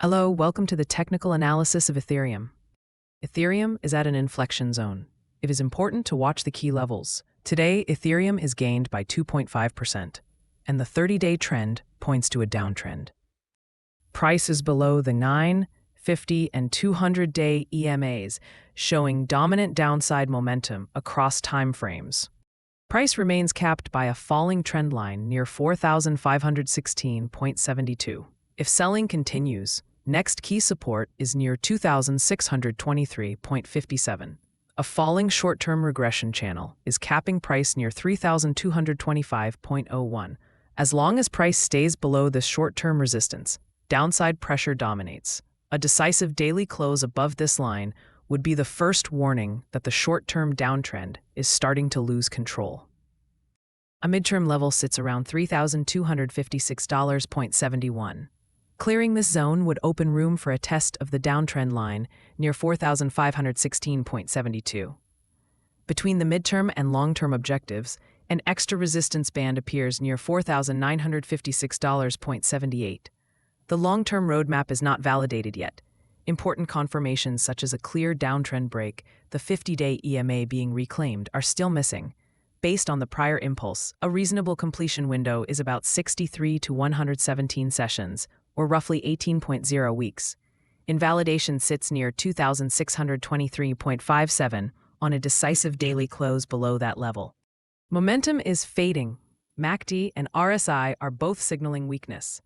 Hello, welcome to the technical analysis of Ethereum. Ethereum is at an inflection zone. It is important to watch the key levels. Today, Ethereum is gained by 2.5%, and the 30-day trend points to a downtrend. Price is below the 9, 50, and 200-day EMAs, showing dominant downside momentum across timeframes. Price remains capped by a falling trend line near 4,516.72. If selling continues, next key support is near 2,623.57. A falling short-term regression channel is capping price near 3,225.01. As long as price stays below this short-term resistance, downside pressure dominates. A decisive daily close above this line would be the first warning that the short-term downtrend is starting to lose control. A midterm level sits around $3,256.71. Clearing this zone would open room for a test of the downtrend line near 4,516.72. Between the midterm and long-term objectives, an extra resistance band appears near $4,956.78. The long-term roadmap is not validated yet. Important confirmations such as a clear downtrend break, the 50-day EMA being reclaimed, are still missing. Based on the prior impulse, a reasonable completion window is about 63 to 117 sessions, or roughly 18.0 weeks. Invalidation sits near 2,623.57 on a decisive daily close below that level. Momentum is fading. MACD and RSI are both signaling weakness.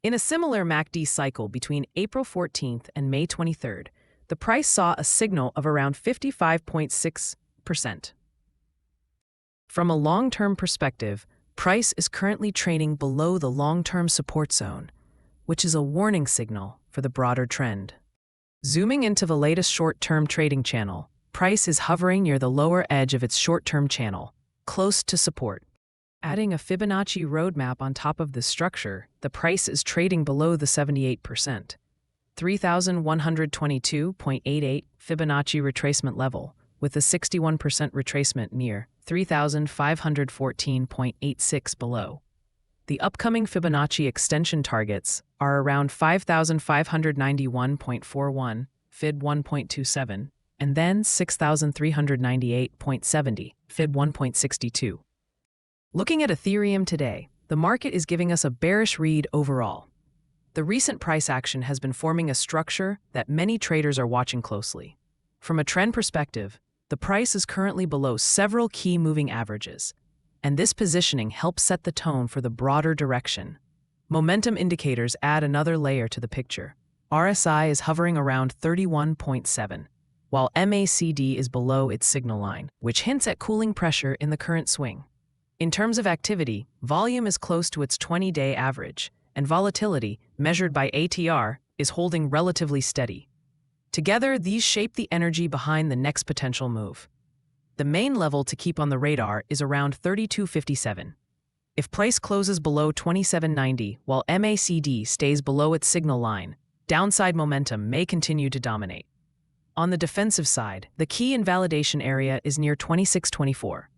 In a similar MACD cycle between April 14th and May 23rd, the price saw a signal of around 55.6%. From a long-term perspective, price is currently trading below the long-term support zone, which is a warning signal for the broader trend. Zooming into the latest short-term trading channel, price is hovering near the lower edge of its short-term channel, close to support. Adding a Fibonacci roadmap on top of this structure, the price is trading below the 78%, 3,122.88 Fibonacci retracement level, with a 61% retracement near 3,514.86 below. The upcoming Fibonacci extension targets are around 5,591.41, Fib 1.27, and then 6,398.70, Fib 1.62. Looking at Ethereum today, the market is giving us a bearish read overall. The recent price action has been forming a structure that many traders are watching closely. From a trend perspective, the price is currently below several key moving averages, and this positioning helps set the tone for the broader direction. Momentum indicators add another layer to the picture. RSI is hovering around 31.7, while MACD is below its signal line, which hints at cooling pressure in the current swing. In terms of activity, volume is close to its 20-day average, and volatility, measured by ATR, is holding relatively steady. Together, these shape the energy behind the next potential move. The main level to keep on the radar is around 3257. If price closes below 2790 while MACD stays below its signal line, downside momentum may continue to dominate. On the defensive side, the key invalidation area is near 2624,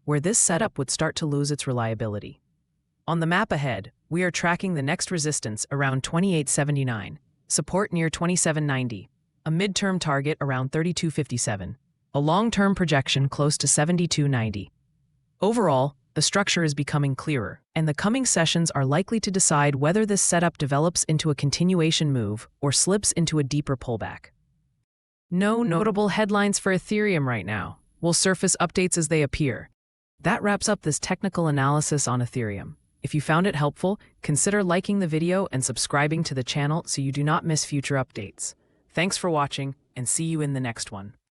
where this setup would start to lose its reliability. On the map ahead, we are tracking the next resistance around 2879, support near 2790, a midterm target around 3257, a long-term projection close to 7290. Overall, the structure is becoming clearer, and the coming sessions are likely to decide whether this setup develops into a continuation move or slips into a deeper pullback. No notable headlines for Ethereum right now. We'll surface updates as they appear. That wraps up this technical analysis on Ethereum. If you found it helpful, consider liking the video and subscribing to the channel so you do not miss future updates. Thanks for watching, and see you in the next one.